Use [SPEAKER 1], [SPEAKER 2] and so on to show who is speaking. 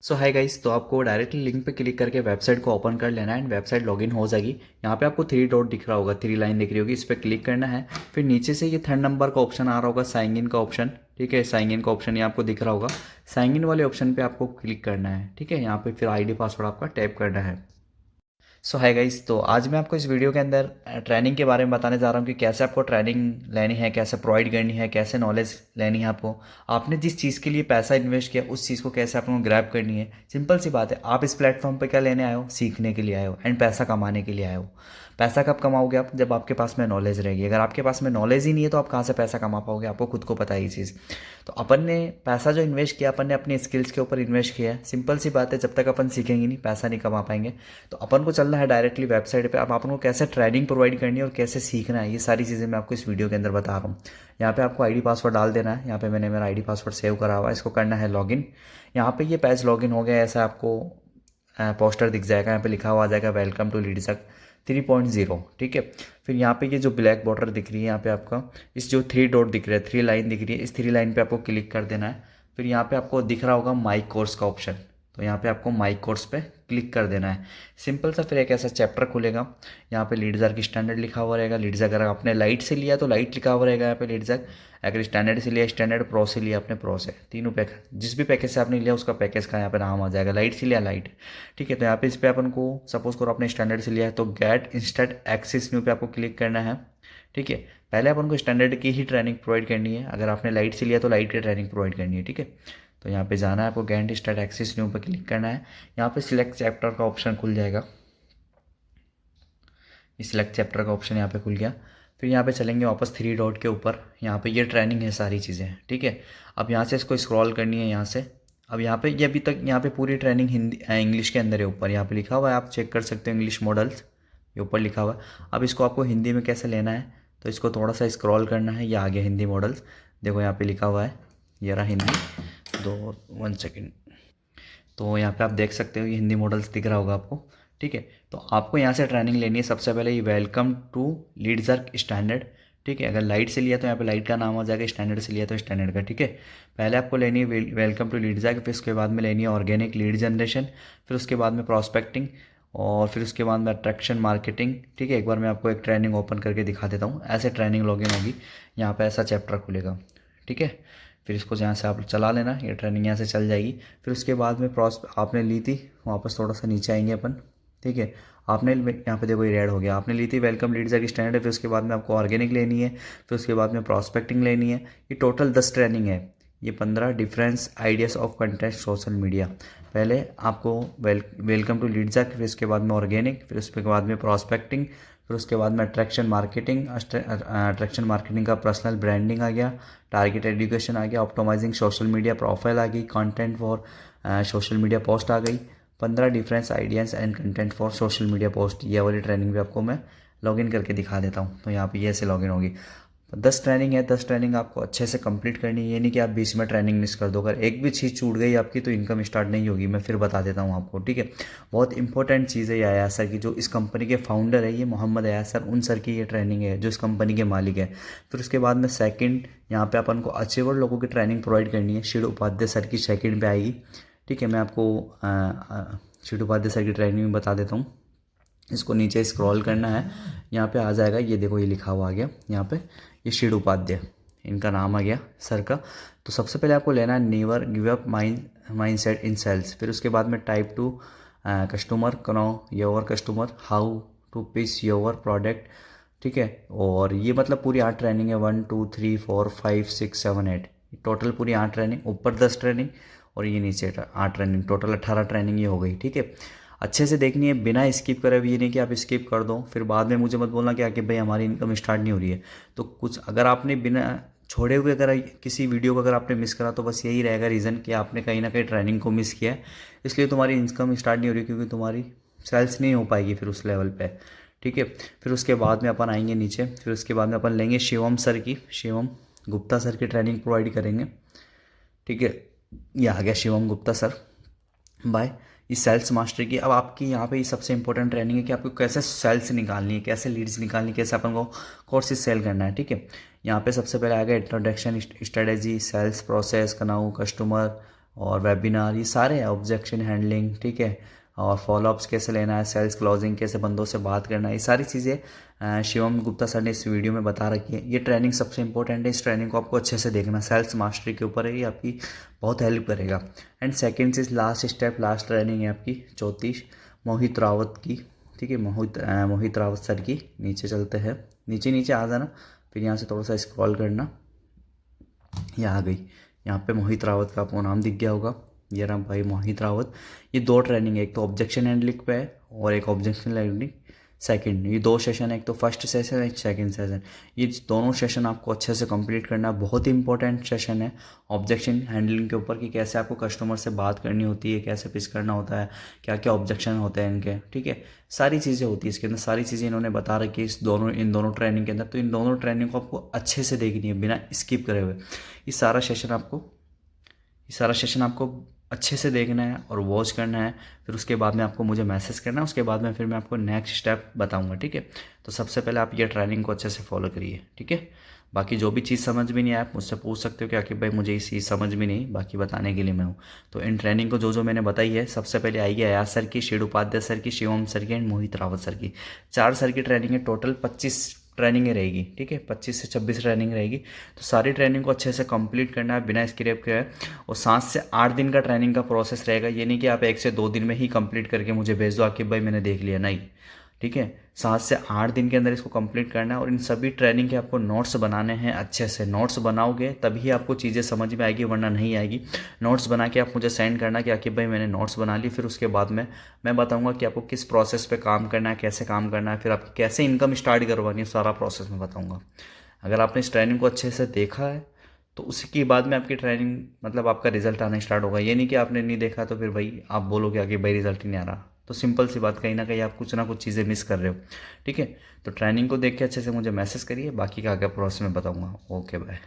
[SPEAKER 1] सो hi guys, तो आपको directly link पे क्लिक करके वेबसाइट को ओपन कर लेना है एंड वेबसाइट लॉगिन हो जाएगी। यहाँ पे आपको थ्री डॉट दिख रहा होगा, थ्री लाइन दिख रही होगी, इस पर क्लिक करना है। फिर नीचे से ये थर्ड नंबर का ऑप्शन आ रहा होगा, साइन इन का ऑप्शन। ठीक है, साइन इन का ऑप्शन ये आपको दिख रहा होगा। साइन इन वाले ऑप्शन पे आपको क्लिक करना है। ठीक है, यहाँ पे फिर आईडी पासवर्ड आपका टैप करना है। सो हाय गाइस, तो आज मैं आपको इस वीडियो के अंदर ट्रेनिंग के बारे में बताने जा रहा हूँ कि कैसे आपको ट्रेनिंग लेनी है, कैसे प्रोवाइड करनी है, कैसे नॉलेज लेनी है आपको। आपने जिस चीज़ के लिए पैसा इन्वेस्ट किया उस चीज़ को कैसे आपको ग्रैब करनी है। सिंपल सी बात है, आप इस प्लेटफॉर्म पे क्या लेने आए हो? सीखने के लिए आए हो एंड पैसा कमाने के लिए आए हो। पैसा कब कमाओगे आप? जब आपके पास में नॉलेज रहेगी। अगर आपके पास में नॉलेज ही नहीं है तो आप कहाँ से पैसा कमा पाओगे? आपको खुद को पता है ये चीज़। तो अपन ने पैसा जो इन्वेस्ट किया, अपन ने अपनी स्किल्स के ऊपर इन्वेस्ट किया है। सिंपल सी बात है, जब तक अपन सीखेंगे नहीं पैसा नहीं कमा पाएंगे। तो अपन को चलना है डायरेक्टली वेबसाइट पे। अब अपन को कैसे ट्रेनिंग प्रोवाइड करनी है और कैसे सीखना है, ये सारी चीज़ें मैं आपको इस वीडियो के अंदर बता रहा हूँ। यहाँ पे आपको आईडी पासवर्ड डाल देना है। यहाँ पे मैंने मेरा आईडी पासवर्ड सेव करा हुआ है, इसको करना है लॉगिन। यहाँ पे ये पेज लॉगिन हो गया, ऐसा आपको पोस्टर दिख जाएगा। यहाँ पे लिखा हुआ आ जाएगा वेलकम टू लीडसक 3.0। ठीक है, फिर यहाँ पे ये जो ब्लैक बॉर्डर दिख रही है, यहाँ पे आपका इस जो थ्री डॉट दिख रहा है, थ्री लाइन दिख रही है, इस थ्री लाइन पे आपको क्लिक कर देना है। फिर यहाँ पे आपको दिख रहा होगा माई कोर्स का ऑप्शन, तो यहाँ पे आपको माई कोर्स पे क्लिक कर देना है। सिंपल सा फिर एक ऐसा चैप्टर खुलेगा। यहाँ पे लीडजर की स्टैंडर्ड लिखा हुआ रहेगा। लीडजर अगर आपने लाइट से लिया तो लाइट लिखा हुआ रहेगा यहाँ पे लीडजर। अगर स्टैंडर्ड से लिया स्टैंडर्ड, प्रो से लिया आपने प्रो से, तीनों पैकेज जिस भी पैकेज से आपने लिया उसका पैकेज का यहाँ पे नाम आ जाएगा। लाइट से लिया लाइट। ठीक है, तो यहाँ पे इस पर अपन को सपोज करो आपने स्टैंडर्ड से लिया है तो गेट इंस्टेंट एक्सेस न्यू पे आपको क्लिक करना है। ठीक है, पहले अपन को स्टैंडर्ड की ही ट्रेनिंग प्रोवाइड करनी है। अगर आपने लाइट से लिया तो लाइट की ट्रेनिंग प्रोवाइड करनी है। ठीक है, तो यहाँ पे जाना है आपको, गेट स्टार्ट एक्सेस न्यू पे क्लिक करना है। यहाँ पे सिलेक्ट चैप्टर का ऑप्शन खुल जाएगा। ये सिलेक्ट चैप्टर का ऑप्शन यहाँ पे खुल गया। फिर यहाँ पे चलेंगे वापस थ्री डॉट के ऊपर, यहाँ पे ये ट्रेनिंग है, सारी चीज़ें। ठीक है, अब यहाँ से इसको स्क्रॉल करनी है यहाँ से। अब यहाँ पे ये अभी तक यहाँ पे पूरी ट्रेनिंग हिंदी इंग्लिश के अंदर है। ऊपर यहाँ पे लिखा हुआ है, आप चेक कर सकते हो, इंग्लिश मॉडल्स, ये ऊपर लिखा हुआ है। अब इसको आपको हिंदी में कैसे लेना है, तो इसको थोड़ा सा स्क्रॉल करना है, ये आ गया हिंदी मॉडल्स। देखो यहाँ पे लिखा हुआ है, ये रहा हिंदी। दो 1 सेकेंड, तो यहाँ पे आप देख सकते हो ये हिंदी मॉडल्स दिख रहा होगा आपको। ठीक है, तो आपको यहाँ से ट्रेनिंग लेनी है। सबसे पहले ये वेलकम टू लीडजर स्टैंडर्ड। ठीक है, अगर लाइट से लिया तो यहाँ पे लाइट का नाम आ जाएगा, स्टैंडर्ड से लिया तो स्टैंडर्ड का। ठीक है, पहले आपको लेनी है वेलकम टू लीडजर, फिर उसके बाद में लेनी है ऑर्गेनिक लीड जनरेशन, फिर उसके बाद में प्रॉस्पेक्टिंग, और फिर उसके बाद में अट्रैक्शन मार्केटिंग। ठीक है, एक बार मैं आपको एक ट्रेनिंग ओपन करके दिखा देता हूँ। ऐसे ट्रेनिंग लॉगिन होगी, यहाँ पे ऐसा चैप्टर खुलेगा। ठीक है, फिर इसको यहाँ से आप चला लेना, ये ट्रेनिंग यहाँ से चल जाएगी। फिर उसके बाद में आपने ली थी, वापस थोड़ा सा नीचे आएंगे अपन। ठीक है, आपने यहाँ पे देखो ये रेड हो गया, आपने ली थी वेलकम लीडर की स्टैंडर्ड। फिर उसके बाद में आपको ऑर्गेनिक लेनी है, फिर उसके बाद में प्रॉस्पेक्टिंग लेनी है। ये टोटल 10 ट्रेनिंग है। ये 15 difference ideas of content social media. पहले आपको वेलकम टू लीडर, फिर उसके बाद में ऑर्गेनिक, फिर उसके बाद में प्रॉस्पेक्टिंग, फिर उसके बाद में अट्रैक्शन मार्केटिंग। अट्रैक्शन मार्केटिंग का पर्सनल ब्रांडिंग आ गया, टारगेट एजुकेशन आ गया, ऑप्टिमाइजिंग सोशल मीडिया प्रोफाइल आ गई, content for social media post आ गई। 15 difference ideas and content for social media post, ये वाली ट्रेनिंग भी आपको मैं लॉगिन करके दिखा देता हूँ। तो यहाँ पे ये ऐसे लॉगिन होगी। 10 ट्रेनिंग है, 10 ट्रेनिंग आपको अच्छे से कंप्लीट करनी है। ये नहीं कि आप बीच में ट्रेनिंग मिस कर दो। अगर एक भी चीज़ छूट गई आपकी तो इनकम स्टार्ट नहीं होगी। मैं फिर बता देता हूँ आपको। ठीक है, बहुत इंपॉर्टेंट चीज़ है ये अयाज सर की, जो इस कंपनी के फाउंडर है, ये मोहम्मद अयाज सर, उन सर की ये ट्रेनिंग है जो इस कंपनी के मालिक है। फिर उसके बाद में सेकंड, यहाँ पे अपन को अचीवर लोगों की ट्रेनिंग प्रोवाइड करनी है। शिड उपाध्याय सर की सेकंड पे आएगी। ठीक है, मैं आपको शिड उपाध्याय सर की ट्रेनिंग बता देता हूँ। इसको नीचे स्क्रॉल करना है, यहाँ पे आ जाएगा, ये देखो ये लिखा हुआ आ गया यहाँ पे, ये शिड उपाध्याय इनका नाम आ गया सर का। तो सबसे पहले आपको लेना है never give up mind set in sales. फिर उसके बाद में type to customer know your customer, how to pitch your product. ठीक है, और ये मतलब पूरी 8 ट्रेनिंग है, 1 2 3 4 5 6 7 8, टोटल पूरी 8 ट्रेनिंग। ऊपर 10 ट्रेनिंग और ये नीचे 8 ट्रेनिंग, टोटल 18 ट्रेनिंग ये हो गई। ठीक है, अच्छे से देखनी है, बिना स्किप करे। ये नहीं कि आप स्किप कर दो फिर बाद में मुझे मत बोलना कि भाई हमारी इनकम स्टार्ट नहीं हो रही है। तो कुछ अगर आपने बिना छोड़े हुए अगर किसी वीडियो को अगर आपने मिस करा तो बस यही रहेगा रीज़न कि आपने कहीं ना कहीं ट्रेनिंग को मिस किया है, इसलिए तुम्हारी इनकम स्टार्ट नहीं हो रही, क्योंकि तुम्हारी सेल्स नहीं हो पाएगी फिर उस लेवल पे। ठीक है, फिर उसके बाद में अपन आएंगे नीचे। फिर उसके बाद में अपन लेंगे शिवम सर की, शिवम गुप्ता सर की ट्रेनिंग प्रोवाइड करेंगे। ठीक है, ये आ गया शिवम गुप्ता सर बाय ये सेल्स मास्टर की। अब आपकी यहाँ पे ये सबसे इंपॉर्टेंट ट्रेनिंग है कि आपको कैसे सेल्स निकालनी है, कैसे लीड्स निकालनी है, कैसे अपन को कोर्सेज सेल करना है। ठीक है, यहाँ पे सबसे पहले आएगा इंट्रोडक्शन स्ट्रेटेजी, सेल्स प्रोसेस, कनाऊ कस्टमर और वेबिनार, ये सारे हैं, ऑब्जेक्शन हैंडलिंग, ठीक है, और फॉलोअप्स कैसे लेना है, सेल्स क्लोजिंग कैसे बंदों से बात करना है, ये सारी चीज़ें शिवम गुप्ता सर ने इस वीडियो में बता रखी है। ये ट्रेनिंग सबसे इंपॉर्टेंट है, इस ट्रेनिंग को आपको अच्छे से देखना, सेल्स मास्टरी के ऊपर है, ये आपकी बहुत हेल्प करेगा। And second cheese, last step, last training है आपकी चौथी, मोहित रावत की, ठीक है, मोहित रावत सर की। नीचे चलते हैं, नीचे नीचे आ जाना, फिर यहाँ से थोड़ा सा स्क्रॉल करना, ये आ गई। यहाँ पे मोहित रावत का आपको नाम दिख गया होगा, ये रहा भाई मोहित रावत। ये दो ट्रेनिंग है, एक तो ऑब्जेक्शन हैंडलिंग पे है और एक ऑब्जेक्शन हैंडलिंग सेकंड। ये दो सेशन है, एक तो फर्स्ट सेशन है, एक सेकंड सेशन। ये दोनों सेशन आपको अच्छे से कंप्लीट करना है, बहुत ही इंपॉर्टेंट सेशन है ऑब्जेक्शन हैंडलिंग के ऊपर, कि कैसे आपको कस्टमर से बात करनी होती है, कैसे पिच करना होता है, क्या क्या ऑब्जेक्शन होते हैं इनके, ठीक है, सारी चीज़ें होती है इसके अंदर, सारी चीज़ें इन्होंने बता रखी है इन दोनों ट्रेनिंग के अंदर। तो इन दोनों ट्रेनिंग को आपको अच्छे से देखनी है बिना स्किप करे हुए। ये सारा सेशन आपको अच्छे से देखना है और वॉच करना है, फिर उसके बाद में आपको मुझे मैसेज करना है, उसके बाद में फिर मैं आपको नेक्स्ट स्टेप बताऊंगा, ठीक है। तो सबसे पहले आप ये ट्रेनिंग को अच्छे से फॉलो करिए, ठीक है। बाकी जो भी चीज़ समझ में नहीं आए आप मुझसे पूछ सकते हो कि आकिब भाई मुझे ये चीज़ समझ में नहीं, बाकी बताने के लिए मैं हूँ। तो इन ट्रेनिंग को जो जो मैंने बताई है, सबसे पहले आएगी अयाज सर की, शेड उपाध्याय सर की, शिवम सर की एंड मोहित रावत सर की। 4 सर की ट्रेनिंग है, टोटल 25 ट्रेनिंग रहेगी, ठीक है, 25 से 26 ट्रेनिंग रहेगी। तो सारी ट्रेनिंग को अच्छे से कंप्लीट करना है बिना स्किप के। और 7 से 8 दिन का ट्रेनिंग का प्रोसेस रहेगा, ये नहीं कि आप 1 से 2 दिन में ही कंप्लीट करके मुझे भेज दो आकिब भाई मैंने देख लिया, नहीं, ठीक है। 7 से 8 दिन के अंदर इसको कंप्लीट करना है और इन सभी ट्रेनिंग के आपको नोट्स बनाने हैं। अच्छे से नोट्स बनाओगे तभी आपको चीज़ें समझ में आएगी, वरना नहीं आएगी। नोट्स बना के आप मुझे सेंड करना कि आकिब भाई मैंने नोट्स बना ली, फिर उसके बाद में मैं बताऊंगा कि आपको किस प्रोसेस पे काम करना है, कैसे काम करना है, फिर आप कैसे इनकम स्टार्ट करवानी है, सारा प्रोसेस मैं बताऊँगा। अगर आपने इस ट्रेनिंग को अच्छे से देखा है तो उसके बाद में आपकी ट्रेनिंग, मतलब आपका रिजल्ट आना स्टार्ट होगा। ये नहीं कि आपने नहीं देखा तो फिर भाई आप बोलोगे आगे भाई रिजल्ट ही नहीं आ रहा। तो सिंपल सी बात, कहीं ना कहीं आप कुछ ना कुछ चीज़ें मिस कर रहे हो, ठीक है। तो ट्रेनिंग को देख के अच्छे से मुझे मैसेज करिए, बाकी का आगे प्रोसेस में बताऊंगा। Okay bye.